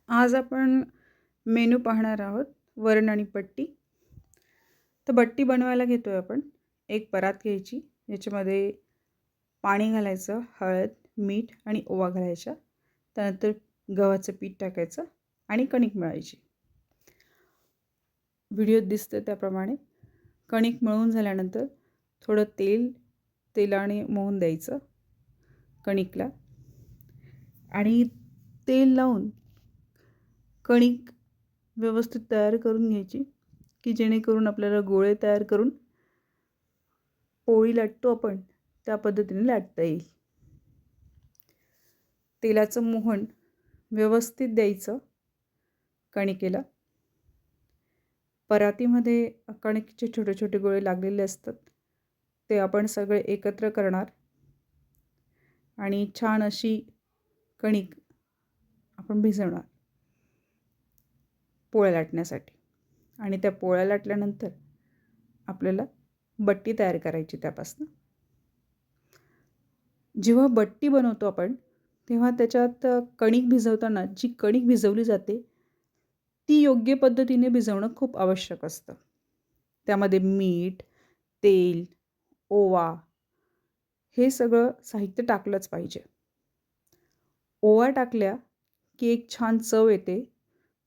आज आपण मेनू पाहणार आहोत वरण आणि बट्टी. तर बट्टी बनवायला घेतोय आपण. एक परात घ्यायची, याच्यामध्ये पाणी घालायचं, हळद, मीठ आणि ओवा घालायचा. त्यानंतर गव्हाचं पीठ टाकायचं आणि कणिक मळायची. व्हिडिओत दिसतं त्याप्रमाणे कणिक मळून झाल्यानंतर थोडं तेलाने मोहन द्यायचं कणिकला आणि तेल लावून कणिक व्यवस्थित तयार करून घ्यायची, की जेणेकरून आपल्याला गोळे तयार करून पोळी लाटतो आपण त्या पद्धतीने लाटता येईल. तेलाचं मोहन व्यवस्थित द्यायचं कणिकेला. परातीमध्ये कणिकेचे छोटे छोटे गोळे लागलेले असतात, ते आपण सगळे एकत्र करणार आणि छान अशी कणिक आपण भिजवणार पोळ्या लाटण्यासाठी. आणि त्या पोळ्या लाटल्यानंतर आपल्याला बट्टी तयार करायची त्यापासून. जेव्हा बट्टी बनवतो आपण तेव्हा त्याच्यात कणिक भिजवताना जी कणिक भिजवली जाते ती योग्य पद्धतीने भिजवणं खूप आवश्यक असतं. त्यामध्ये मीठ, तेल, ओवा हे सगळं साहित्य टाकलंच पाहिजे. ओवा टाकल्या की एक छान चव येते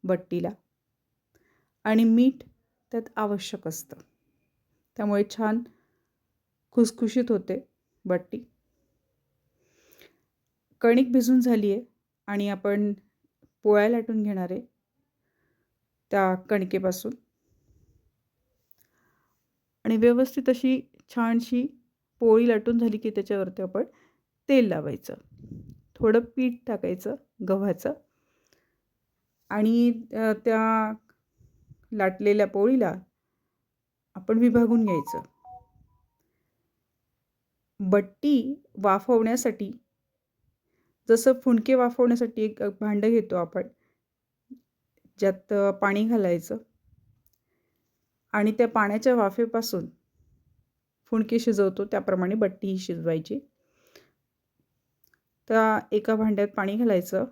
बट्टीला आणि मीठ त्यात आवश्यक असतं. त्यामुळे छान खुसखुशीत होते बट्टी. कणिक भिजून झाली आहे आणि आपण पोळ्या लाटून घेणार आहे त्या कणकेपासून. आणि व्यवस्थित अशी छानशी पोळी लाटून झाली की त्याच्यावरती आपण तेल लावायचं, थोडं पीठ टाकायचं गव्हाचं आणि त्या लाटलेल्या पोळीला आपण विभागून घ्यायचं. बट्टी वाफवण्यासाठी जसं फुणके वाफवण्यासाठी एक भांडं घेतो आपण, ज्यात पाणी घालायचं आणि त्या पाण्याच्या वाफेपासून फुणके शिजवतो त्याप्रमाणे बट्टीही शिजवायची. त्या एका भांड्यात पाणी घालायचं,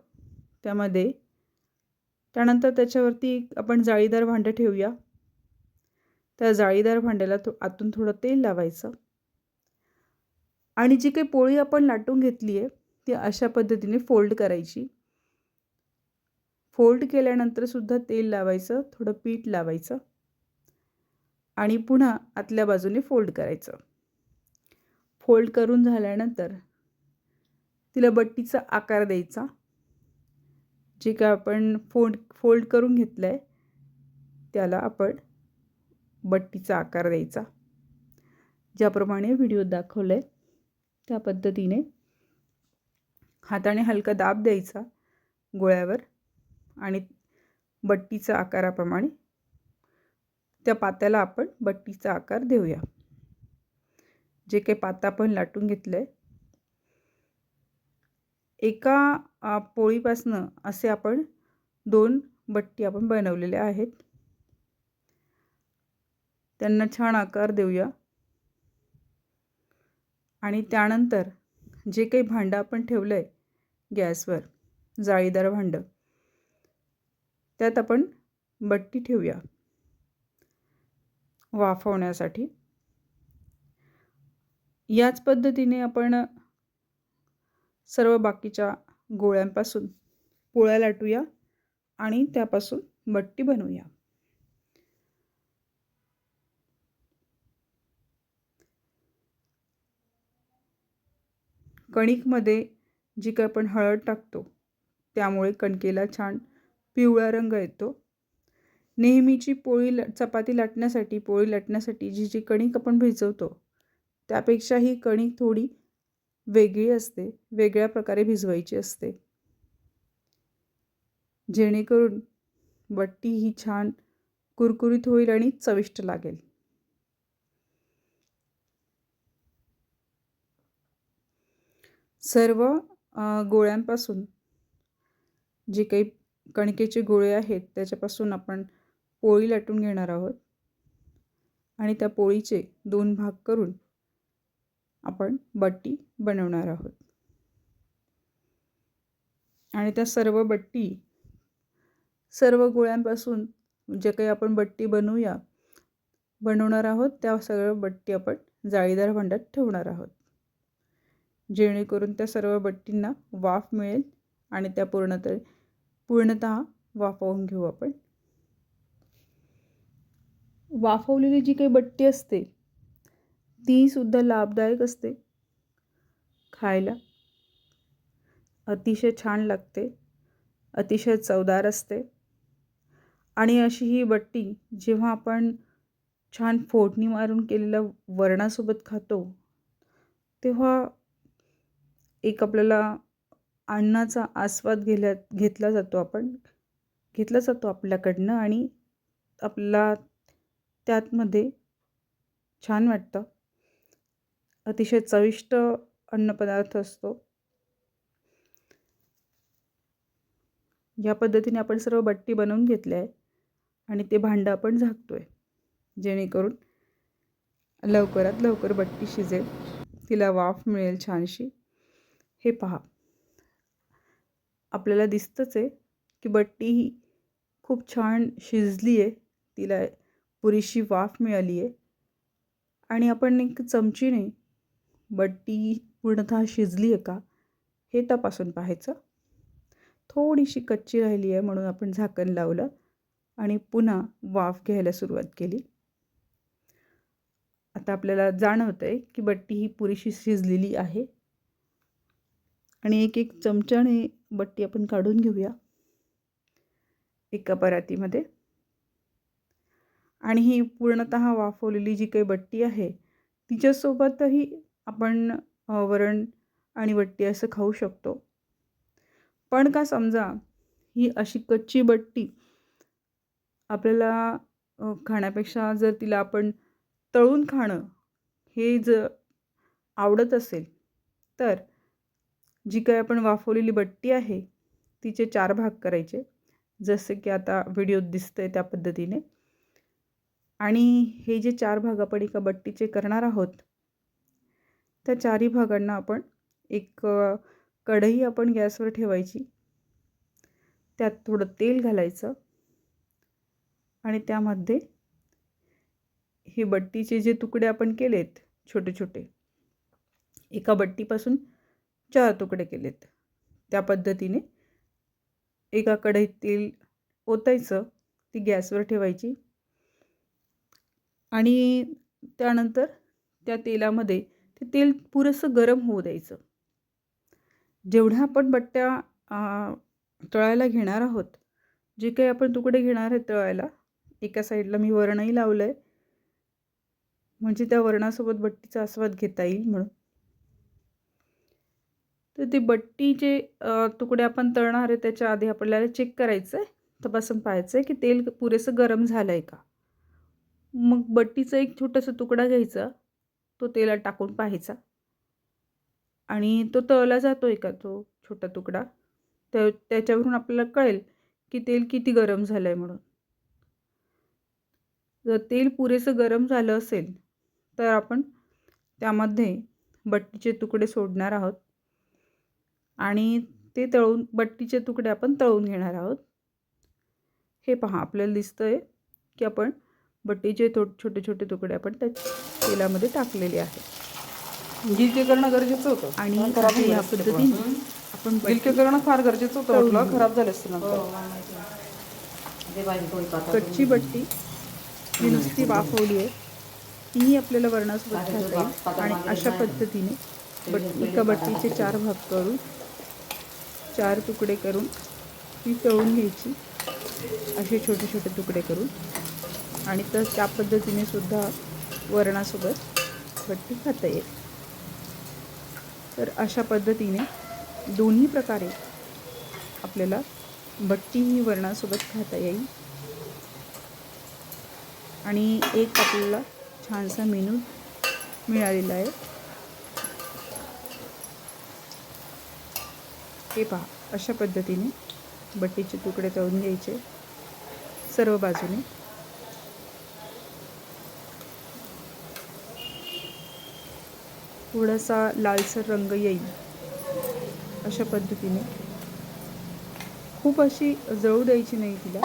त्यानंतर त्याच्यावरती आपण जाळीदार भांडं ठेवूया. त्या जाळीदार भांड्याला आतून थोडं तेल लावायचं आणि जी काही पोळी आपण लाटून घेतली आहे ती अशा पद्धतीने फोल्ड करायची. फोल्ड केल्यानंतर सुद्धा तेल लावायचं, थोडं पीठ लावायचं आणि पुन्हा आतल्या बाजूने फोल्ड करायचं. फोल्ड करून झाल्यानंतर तिला बट्टीचा आकार द्यायचा. जे काय आपण फोल्ड करून घेतलं आहे त्याला आपण बट्टीचा आकार द्यायचा. ज्याप्रमाणे व्हिडिओत दाखवलं आहे त्या पद्धतीने हाताने हलका दाब द्यायचा गोळ्यावर आणि बट्टीचा आकाराप्रमाणे त्या पात्याला आपण बट्टीचा आकार देऊया. जे काही पाता आपण लाटून घेतलं आहे एका पोळीपासनं असे आपण 2 बट्टी आपण बनवलेल्या आहेत. त्यांना छान आकार देऊया आणि त्यानंतर जे काही भांडं आपण ठेवलं आहे गॅसवर, जाळीदार भांडं, त्यात आपण बट्टी ठेवूया वाफवण्यासाठी. याच पद्धतीने आपण सर्व बाकीच्या गोळ्यांपासून पोळ्या लाटूया आणि त्यापासून बट्टी बनवूया. कणिकमध्ये जी काही आपण हळद टाकतो त्यामुळे कणकेला छान पिवळा रंग येतो. नेहमीची चपाती लाटण्यासाठी, पोळी लाटण्यासाठी जी कणिक आपण भिजवतो त्यापेक्षा ही कणिक थोडी वेगळी असते, वेगळ्या प्रकारे भिजवायची असते, जेणेकरून बट्टी ही छान कुरकुरीत होईल आणि चविष्ट लागेल. सर्व गोळ्यांपासून जे काही कणकेचे गोळे आहेत त्याच्यापासून आपण पोळी लाटून घेणार आहोत आणि त्या पोळीचे 2 भाग करून आपण बट्टी बनवणार आहोत. आणि त्या सर्व बट्टी सर्व गोळ्यांपासून जे काही आपण बट्टी बनवणार आहोत त्या सगळ्या बट्टी आपण जाळीदार भांड्यात ठेवणार आहोत, जेणेकरून त्या सर्व बट्टींना वाफ मिळेल आणि त्या पूर्णतः वाफवून घेऊ आपण. वाफवलेली जी काही बट्टी असते ती सुद्धा लाभदायक असते खायला, अतिशय छान लागते, अतिशय चवदार असते. आणि अशी ही बट्टी जेव्हा आपण छान फोडणी मारून केलेल्या वरणासोबत खातो तेव्हा एक आपल्याला अन्नाचा आस्वाद घेतला जातो आपल्याकडनं आणि आपल्याला त्यातमध्ये छान वाटतं. अतिशय चविष्ट अन्नपदार्थ असतो. या पद्धतीने आपण सर्व बट्टी बनवून घेतल्या आहे आणि ते भांडं आपण झाकतोय, जेणेकरून लवकरात लवकर बट्टी शिजेल, तिला वाफ मिळेल छानशी. हे पहा, आपल्याला दिसतंच आहे की बट्टी ही खूप छान शिजली आहे, तिला पुरेशी वाफ मिळाली आहे. आणि आपण एक चमचीने बट्टी पूर्णतः शिजली आहे का हे तपासून पाहायचं. थोडीशी कच्ची राहिली आहे म्हणून आपण झाकण लावलं आणि पुन्हा वाफ घ्यायला सुरुवात केली. आता आपल्याला जाणवतं आहे की बट्टी ही पुरेशी शिजलेली आहे आणि एक एक चमच्याने बट्टी आपण काढून घेऊया एका परातीमध्ये. आणि ही पूर्णतः वाफवलेली जी काही बट्टी आहे तिच्यासोबतही आपण वरण आणि बट्टी असं खाऊ शकतो. पण का समजा ही अशी कच्ची बट्टी आपल्याला खाण्यापेक्षा जर तिला आपण तळून खाणं हे जर आवडत असेल तर जी काही आपण वाफवलेली बट्टी आहे तिचे 4 भाग करायचे, जसे की आता व्हिडिओत दिसतंय त्या पद्धतीने. आणि हे जे 4 भाग आपण एका बट्टीचे करणार आहोत त्या 4ही भागांना आपण एक कढई आपण गॅसवर ठेवायची, त्यात थोडं तेल घालायचं आणि त्यामध्ये हे बट्टीचे जे तुकडे आपण केलेत छोटे छोटे, एका बट्टीपासून 4 तुकडे केलेत, त्या पद्धतीने एका कढईत तेल ओतायचं, ती गॅसवर ठेवायची आणि त्यानंतर त्या तेलामध्ये ते तेल पुरेसं गरम होऊ द्यायचं. जेवढ्या आपण बट्ट्या तळायला घेणार आहोत, जे काही आपण तुकडे घेणार आहेत तळायला, एका साईडला मी वरणही लावलं आहे म्हणजे त्या वरणासोबत बट्टीचा आस्वाद घेता येईल म्हणून. तर ते बट्टीचे तुकडे आपण तळणार आहे त्याच्या आधी आपल्याला चेक करायचं आहे, तपासून पाहायचं आहे की तेल पुरेसं गरम झालं आहे का. मग बट्टीचा एक छोटासा तुकडा घ्यायचा, तो तेलात टाकून पाहायचा आणि तो तळला जातो आहे का तो छोटा तुकडा, त्याच्यावरून आपल्याला कळेल की तेल किती गरम झालं आहे म्हणून. जर तेल पुरेसं गरम झालं असेल तर आपण त्यामध्ये बट्टीचे तुकडे सोडणार आहोत आणि ते बट्टीचे तुकडे आपण तळून घेणार आहोत. हे पहा, आपल्याला दिसतंय की आपण बट्टीचे छोटे छोटे तुकडे आपण त्या तेलामध्ये टाकलेले आहेत. गिलके करणं गरजेचं होतं आणि या पद्धतीने आपण गिलके करणं फार गरजेचं होतं, म्हटलं खराब झाले असते नंतर. कच्ची बट्टी जी नुसती वाफवली आहे तीही आपल्याला वरणासोबत खाता येईल. आणि अशा पद्धतीने एका बट्टीचे 4 भाग करून 4 तुकडे करून ती तळून घ्यायची, असे छोटे छोटे तुकडे करून. आणि तर त्या पद्धतीने सुद्धा वरणासोबत बट्टी खाता येईल. तर अशा पद्धतीने दोन्ही प्रकारे आपल्याला बट्टी ही वरणासोबत खाता येईल आणि एक आपल्याला छानसा मेनू मिळालेला आहे. हे पहा, अशा पद्धतीने बट्टीचे तुकडे तळून घ्यायचे सर्व बाजूने. थोडासा लालसर रंग येईल अशा पद्धतीने खूप अशी जळू द्यायची नाही तिला.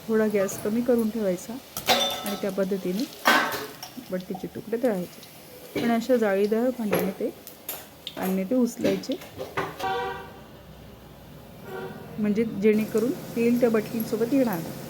थोडा गॅस कमी करून ठेवायचा आणि त्या पद्धतीने बट्टीचे तुकडे तळायचे. पण अशा जाळीदार भांड्याने ते उचलायचे, म्हणजे जेणेकरून तेल त्या बटकींसोबत येणार नाही.